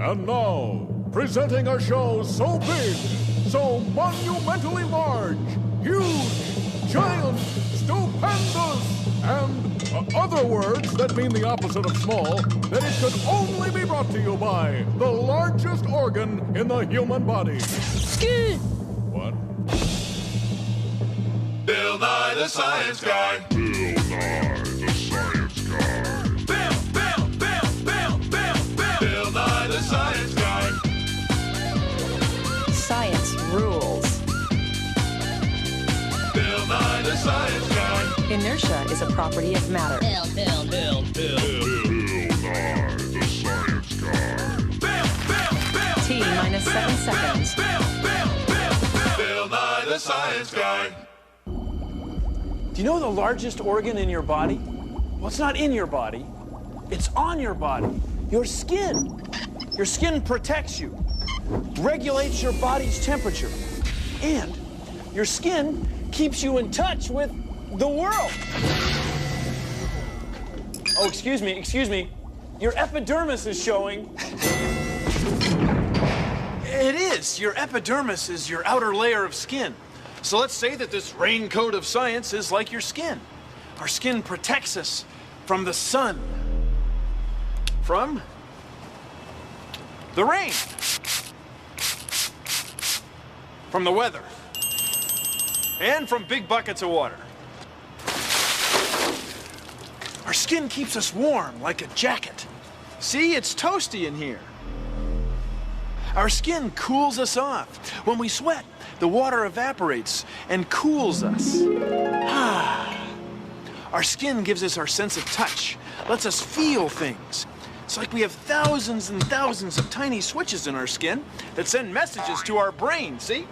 And now, presenting a show so big, so monumentally large, huge, giant, stupendous, and other words that mean the opposite of small, that it could only be brought to you by the largest organ in the human body. What? Bill Nye the Science Guy. Bill Nye the Science Guy. Bill Nye the Science Guy. Science rules. Bill Nye the Science Guy. Inertia is a property of matter. Bill Nye the Science Guy. T minus 7 seconds. Bill Nye the Science Guy. Do you know the largest organ in your body? Well, it's not in your body. It's on your body. Your skin. Your skin protects you, regulates your body's temperature, and your skin keeps you in touch with the world. Oh, excuse me. Your epidermis is showing. It is. Your epidermis is your outer layer of skin. So let's say that this raincoat of science is like your skin. Our skin protects us from the sun, from the rain, from the weather, and from big buckets of water. Our skin keeps us warm like a jacket. See, it's toasty in here. Our skin cools us off. When we sweat, the water evaporates and cools us. Our skin gives us our sense of touch, lets us feel things. It's like we have thousands and thousands of tiny switches in our skin that send messages to our brain, see?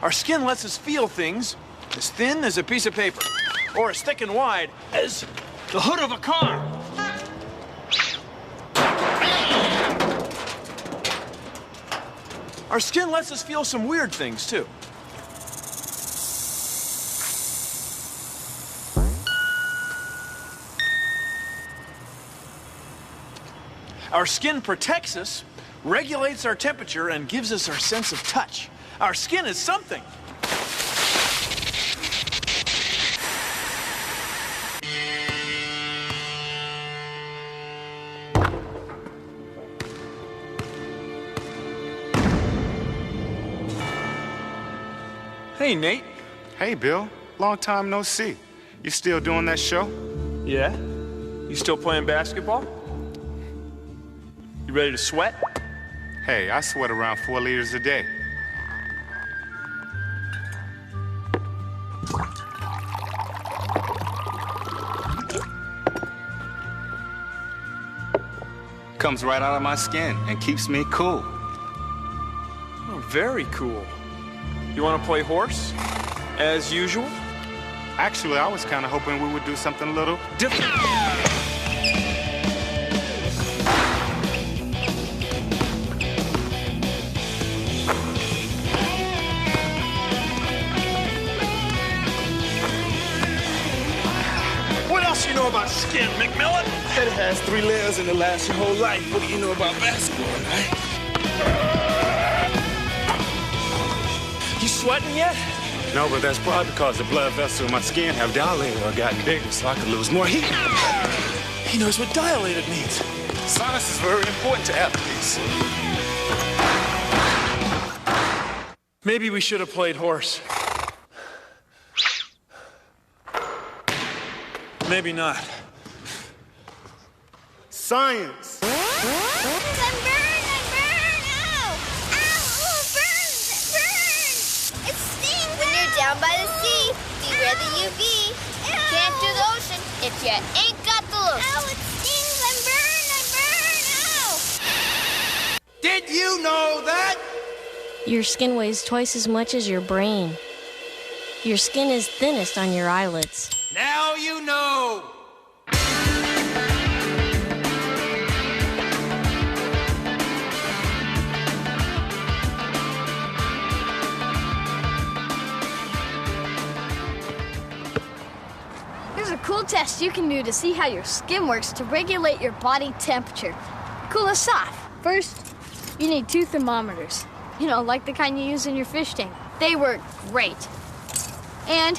Our skin lets us feel things as thin as a piece of paper, or as thick and wide as the hood of a car. Our skin lets us feel some weird things, too. Our skin protects us, regulates our temperature, and gives us our sense of touch. Our skin is something. Hey, Nate. Hey, Bill. Long time no see. You still doing that show? Yeah? You still playing basketball? You ready to sweat? Hey, I sweat around 4 liters a day. Comes right out of my skin and keeps me cool. Oh, very cool. You want to play horse, as usual? Actually, I was kind of hoping we would do something a little different. What else you know about skin, McMillan? It has 3 layers and it lasts your whole life. What do you know about basketball, right? You sweating yet? No, but that's probably because the blood vessels in my skin have dilated or gotten bigger, so I could lose more heat. He knows what dilated means. Science is very important to athletes. Maybe we should have played horse. Maybe not. Science! I'm burned! Ow! Ow! Burn! It stings! When you're down by the sea, beware the UV. You can't do the ocean if you ain't got the lotion. Ow! It stings! I'm burned! Ow! Did you know that? Your skin weighs twice as much as your brain. Your skin is thinnest on your eyelids. Now you know! cool test you can do to see how your skin works to regulate your body temperature. Cool us off. First, you need 2 thermometers. You know, like the kind you use in your fish tank. They work great. And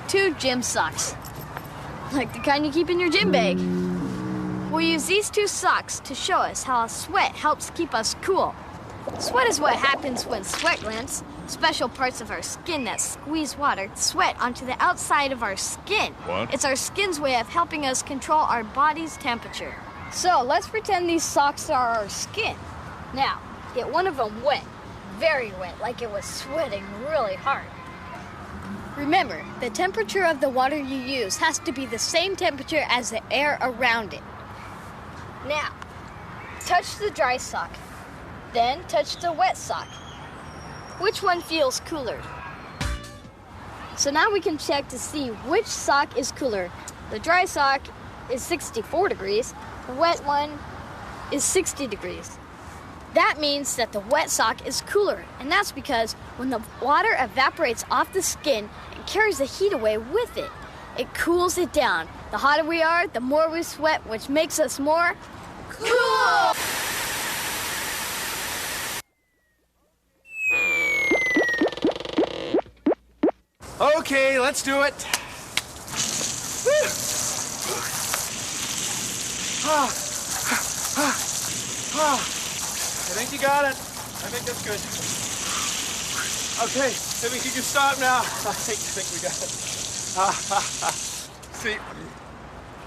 2 gym socks. Like the kind you keep in your gym bag. We'll use these 2 socks to show us how sweat helps keep us cool. Sweat is what happens when sweat glands, special parts of our skin that squeeze water, sweat onto the outside of our skin. What? It's our skin's way of helping us control our body's temperature. So let's pretend these socks are our skin. Now, get one of them wet, very wet, like it was sweating really hard. Remember, the temperature of the water you use has to be the same temperature as the air around it. Now, touch the dry sock. Then touch the wet sock. Which one feels cooler? So now we can check to see which sock is cooler. The dry sock is 64 degrees. The wet one is 60 degrees. That means that the wet sock is cooler, and that's because when the water evaporates off the skin, it carries the heat away with it. It cools it down. The hotter we are, the more we sweat, which makes us more cool! Okay, let's do it. I think you got it. I think that's good. Okay, I think you can stop now. I think we got it. See,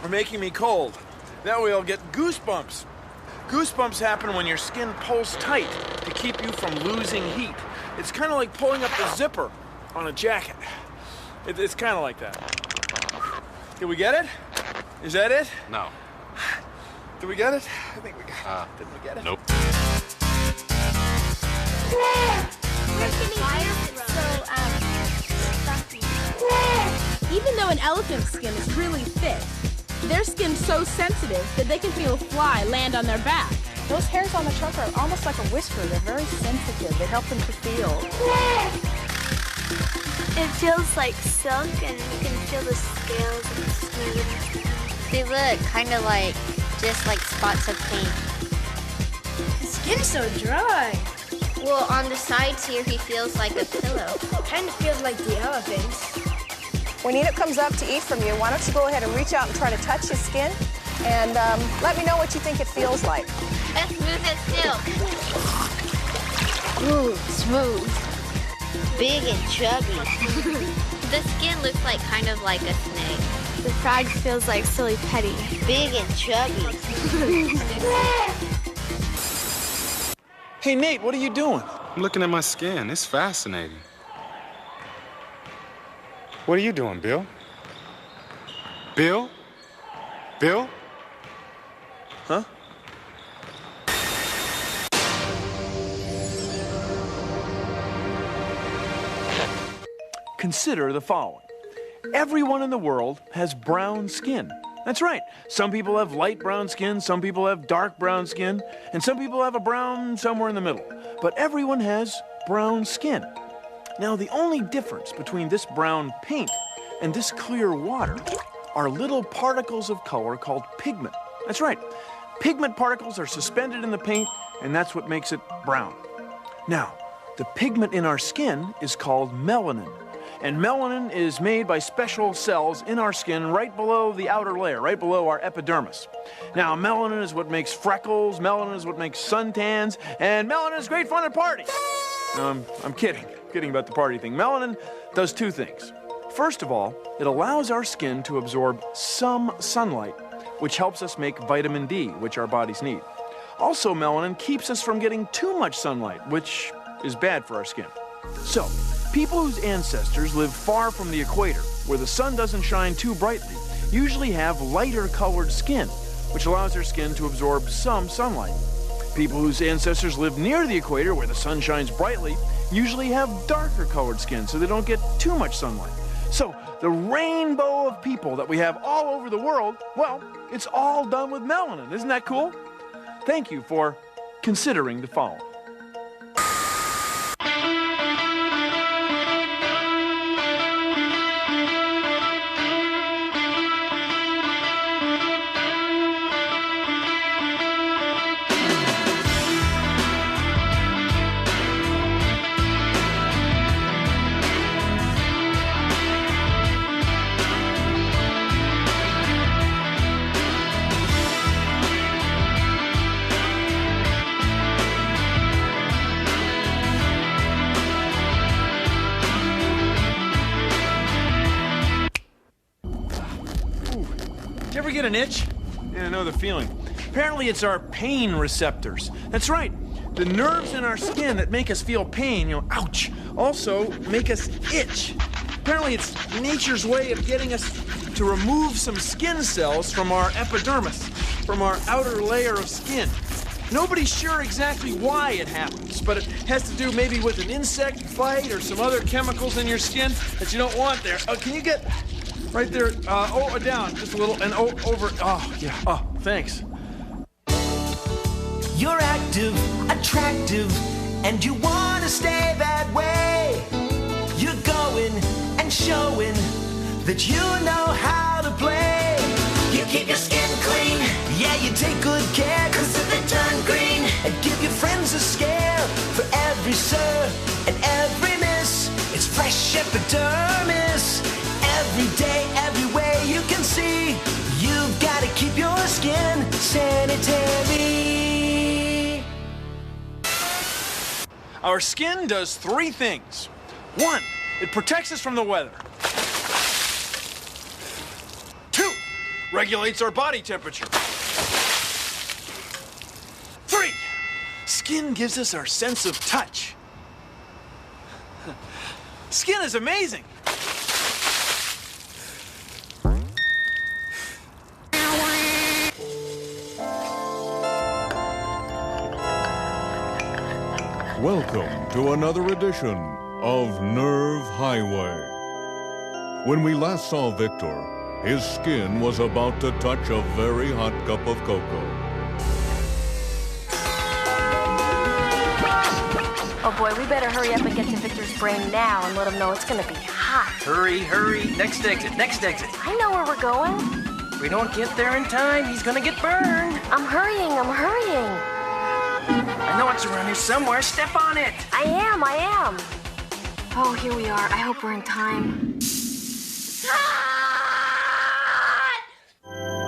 you're making me cold. That way I'll get goosebumps. Goosebumps happen when your skin pulls tight to keep you from losing heat. It's kind of like pulling up the zipper on a jacket. It's kind of like that. Did we get it? Is that it? No. Did we get it? I think we got it. Did we get it? Nope. Even though an elephant's skin is really thick, their skin's so sensitive that they can feel a fly land on their back. Those hairs on the trunk are almost like a whisper. They're very sensitive. They help them to feel. It feels like silk, and you can feel the scales and smooth. They look kind of like just like spots of paint. His skin's so dry. Well, on the sides here, he feels like a pillow. Kind of feels like the elephants. When Enid comes up to eat from you, why don't you go ahead and reach out and try to touch his skin? And let me know what you think it feels like. As smooth as silk. Ooh, smooth. Big and chubby. The skin looks like kind of like a snake. The frog feels like silly petty. Big and chubby. Hey, Nate, what are you doing? I'm looking at my skin. It's fascinating. What are you doing, Bill? Bill? Bill? Huh? Consider the following. Everyone in the world has brown skin. That's right. Some people have light brown skin, some people have dark brown skin, and some people have a brown somewhere in the middle. But everyone has brown skin. Now, the only difference between this brown paint and this clear water are little particles of color called pigment. That's right. Pigment particles are suspended in the paint, and that's what makes it brown. Now, the pigment in our skin is called melanin. And melanin is made by special cells in our skin right below the outer layer, right below our epidermis. Now, melanin is what makes freckles, melanin is what makes suntans, and melanin is great fun at parties. I'm kidding about the party thing. Melanin does 2 things. First of all, it allows our skin to absorb some sunlight, which helps us make vitamin D, which our bodies need. Also, melanin keeps us from getting too much sunlight, which is bad for our skin. So, people whose ancestors lived far from the equator, where the sun doesn't shine too brightly, usually have lighter colored skin, which allows their skin to absorb some sunlight. People whose ancestors live near the equator, where the sun shines brightly, usually have darker colored skin, so they don't get too much sunlight. So, the rainbow of people that we have all over the world, well, it's all done with melanin. Isn't that cool? Thank you for considering the following. ever get an itch? Yeah, I know the feeling. Apparently it's our pain receptors. That's right. The nerves in our skin that make us feel pain, ouch, also make us itch. Apparently it's nature's way of getting us to remove some skin cells from our epidermis, from our outer layer of skin. Nobody's sure exactly why it happens, but it has to do maybe with an insect bite or some other chemicals in your skin that you don't want there. Can you get right there? Down just a little and over. Oh, yeah. Oh, thanks. You're active, attractive, and you want to stay that way. You're going and showing that you know how to play. You keep your skin clean, yeah, you take good care, 'cause if they turn green, and give your friends a scare. For every sir and every miss, it's fresh epidermis. Every day, every way you can see, you've got to keep your skin sanitary. Our skin does 3 things. 1, it protects us from the weather. 2, regulates our body temperature. 3, skin gives us our sense of touch. Skin is amazing. Welcome to another edition of Nerve Highway. When we last saw Victor, his skin was about to touch a very hot cup of cocoa. Oh boy, we better hurry up and get to Victor's brain now and let him know it's gonna be hot. Hurry, hurry. Next exit, next exit. I know where we're going. If we don't get there in time, he's gonna get burned. I'm hurrying. I know it's around here somewhere. Step on it. I am. Oh, here we are. I hope we're in time.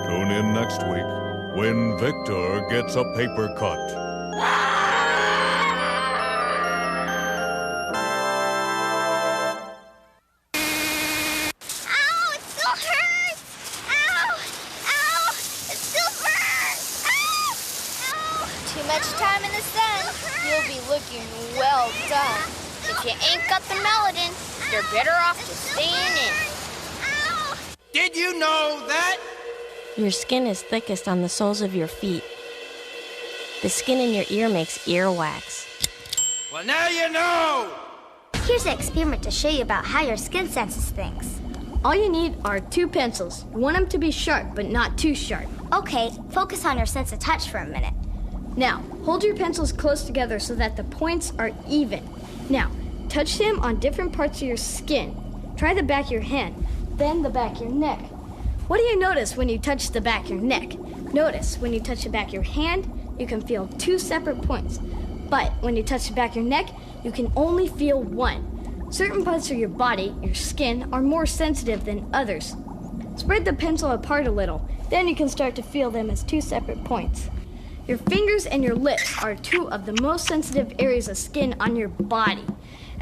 Tune in next week when Victor gets a paper cut. Time in the sun, you'll be looking well done. If you ain't got the melanin, you're better off just staying in. Did you know that? Your skin is thickest on the soles of your feet. The skin in your ear makes earwax. Well, now you know! Here's an experiment to show you about how your skin senses things. All you need are 2 pencils. You want them to be sharp, but not too sharp. Okay, focus on your sense of touch for a minute. Now, hold your pencils close together so that the points are even. Now, touch them on different parts of your skin. Try the back of your hand, then the back of your neck. What do you notice when you touch the back of your neck? Notice when you touch the back of your hand, you can feel 2 separate points. But when you touch the back of your neck, you can only feel 1. Certain parts of your body, your skin, are more sensitive than others. Spread the pencil apart a little, then you can start to feel them as 2 separate points. Your fingers and your lips are 2 of the most sensitive areas of skin on your body.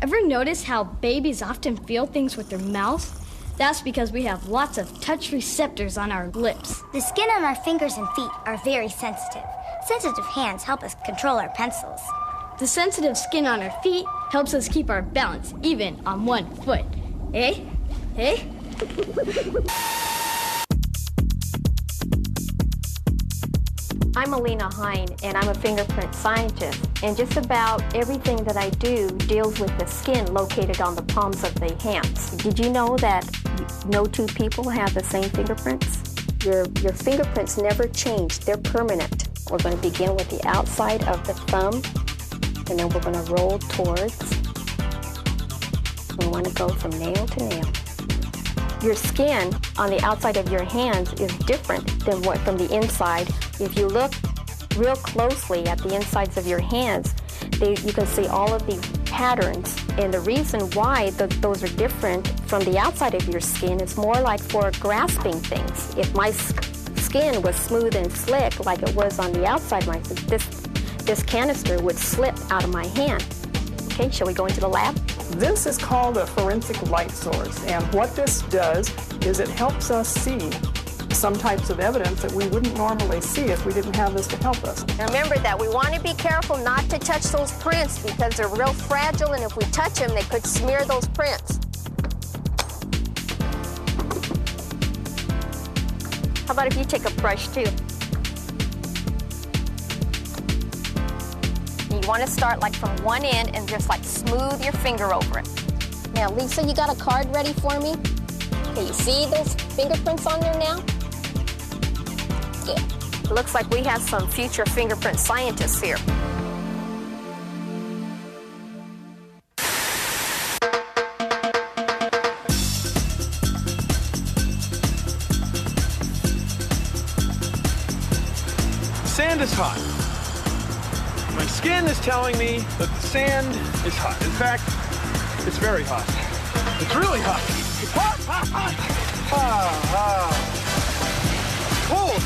Ever notice how babies often feel things with their mouths? That's because we have lots of touch receptors on our lips. The skin on our fingers and feet are very sensitive. Sensitive hands help us control our pencils. The sensitive skin on our feet helps us keep our balance even on 1 foot. Eh? I'm Alina Hine, and I'm a fingerprint scientist. And just about everything that I do deals with the skin located on the palms of the hands. Did you know that no 2 people have the same fingerprints? Your fingerprints never change. They're permanent. We're going to begin with the outside of the thumb, and then we're going to roll towards. We want to go from nail to nail. Your skin on the outside of your hands is different than what from the inside. If you look real closely at the insides of your hands, you can see all of these patterns. And the reason why those are different from the outside of your skin is more like for grasping things. If my skin was smooth and slick like it was on the outside, this canister would slip out of my hand. Okay, shall we go into the lab? This is called a forensic light source, and what this does is it helps us see some types of evidence that we wouldn't normally see if we didn't have this to help us. Remember that we want to be careful not to touch those prints because they're real fragile, and if we touch them, they could smear those prints. How about if you take a brush too? You want to start like from one end and just like smooth your finger over it. Now, Lisa, you got a card ready for me? Okay, you see those fingerprints on there now? Good. It looks like we have some future fingerprint scientists here. Sand is hot. My skin is telling me that the sand is hot. In fact, it's very hot. It's really hot. It's hot, hot, hot. Cold.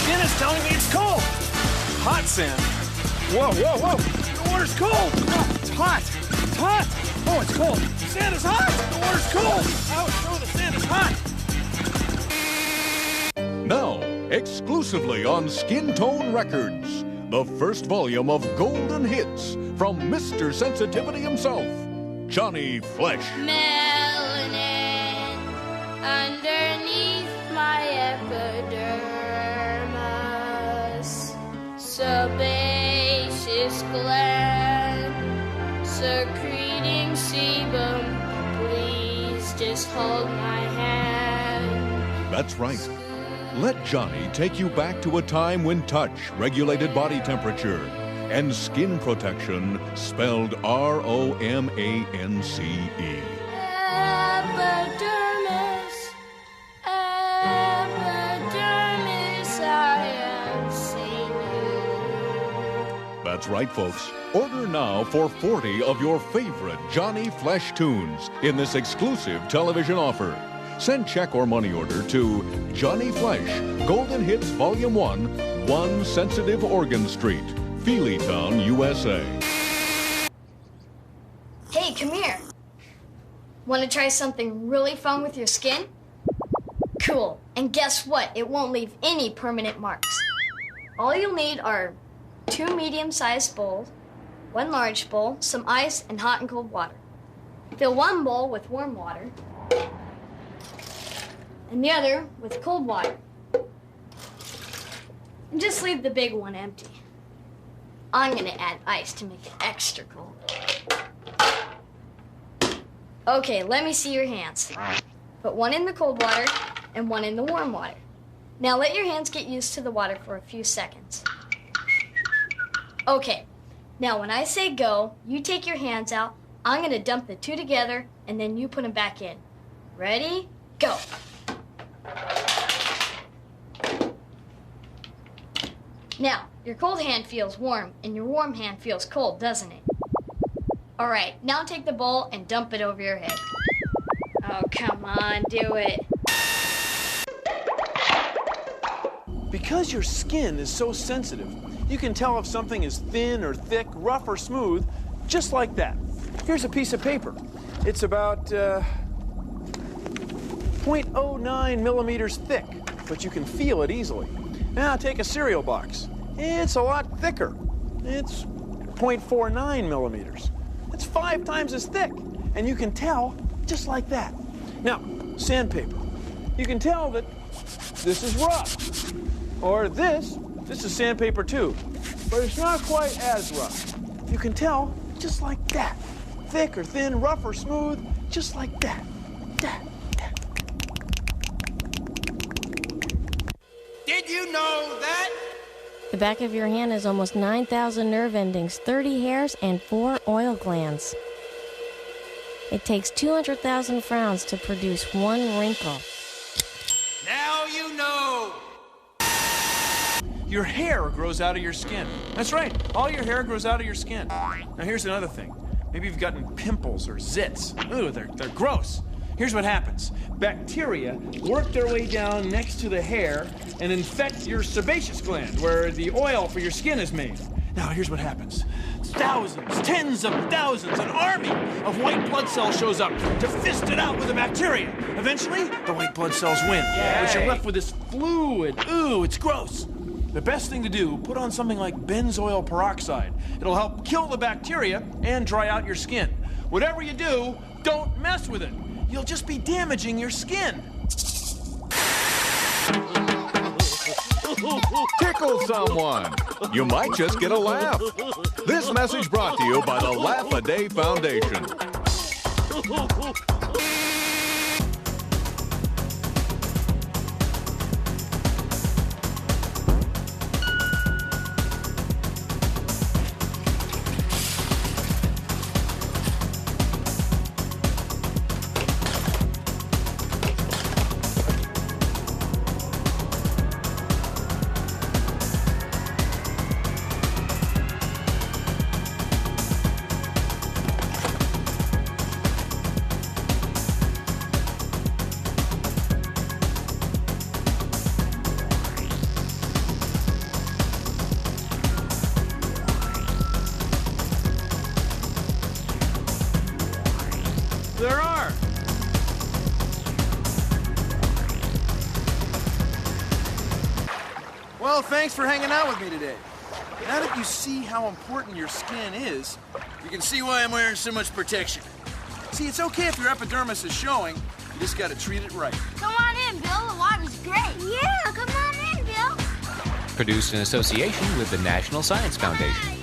Skin is telling me it's cold. Hot sand. Whoa, whoa, whoa. The water's cold. Oh, it's hot. It's hot. Oh, it's cold. The sand is hot. The water's cold. Ouch, no, the sand is hot. Now, exclusively on Skin Tone Records, the first volume of Golden Hits from Mr. Sensitivity himself, Johnny Flesh. Melanin underneath my epidermis, sebaceous gland secreting sebum. Please just hold my hand. That's right. Let Johnny take you back to a time when touch regulated body temperature and skin protection spelled ROMANCE. Epidermis, epidermis, I am seeing. That's right, folks. Order now for 40 of your favorite Johnny Flesh tunes in this exclusive television offer. Send check or money order to Johnny Flesh, Golden Hits Volume 1, 1 Sensitive Organ Street, Feelytown, USA. Hey, come here. Want to try something really fun with your skin? Cool. And guess what? It won't leave any permanent marks. All you'll need are 2 medium-sized bowls, 1 large bowl, some ice, and hot and cold water. Fill 1 bowl with warm water, and the other with cold water. And just leave the big one empty. I'm gonna add ice to make it extra cold. Okay, let me see your hands. Put 1 in the cold water and 1 in the warm water. Now let your hands get used to the water for a few seconds. Okay, now when I say go, you take your hands out, I'm gonna dump the 2 together, and then you put them back in. Ready? Go. Now, your cold hand feels warm, and your warm hand feels cold, doesn't it? All right, now take the bowl and dump it over your head. Oh, come on, do it. Because your skin is so sensitive, you can tell if something is thin or thick, rough or smooth, just like that. Here's a piece of paper. It's about 0.09 millimeters thick, but you can feel it easily. Now take a cereal box. It's a lot thicker. It's 0.49 millimeters. It's 5 times as thick, and you can tell just like that. Now, sandpaper. You can tell that this is rough, or this is sandpaper too, but it's not quite as rough. You can tell just like that. Thick or thin, rough or smooth, just like that. Did you know that? The back of your hand has almost 9,000 nerve endings, 30 hairs, and 4 oil glands. It takes 200,000 frowns to produce 1 wrinkle. Now you know. Your hair grows out of your skin. That's right, all your hair grows out of your skin. Now here's another thing. Maybe you've gotten pimples or zits. Ooh, they're gross. Here's what happens. Bacteria work their way down next to the hair and infect your sebaceous gland, where the oil for your skin is made. Now, here's what happens. Thousands, tens of thousands, an army of white blood cells shows up to fist it out with the bacteria. Eventually, the white blood cells win. But you're left with this fluid. Ooh, it's gross. The best thing to do, put on something like benzoyl peroxide. It'll help kill the bacteria and dry out your skin. Whatever you do, don't mess with it. You'll just be damaging your skin. Tickle someone. You might just get a laugh. This message brought to you by the Laugh a Day Foundation. There are. Well, thanks for hanging out with me today. Now that you see how important your skin is, you can see why I'm wearing so much protection. See, it's okay if your epidermis is showing, you just gotta treat it right. Come on in, Bill. The water's great. Yeah, come on in, Bill. Produced in association with the National Science Foundation.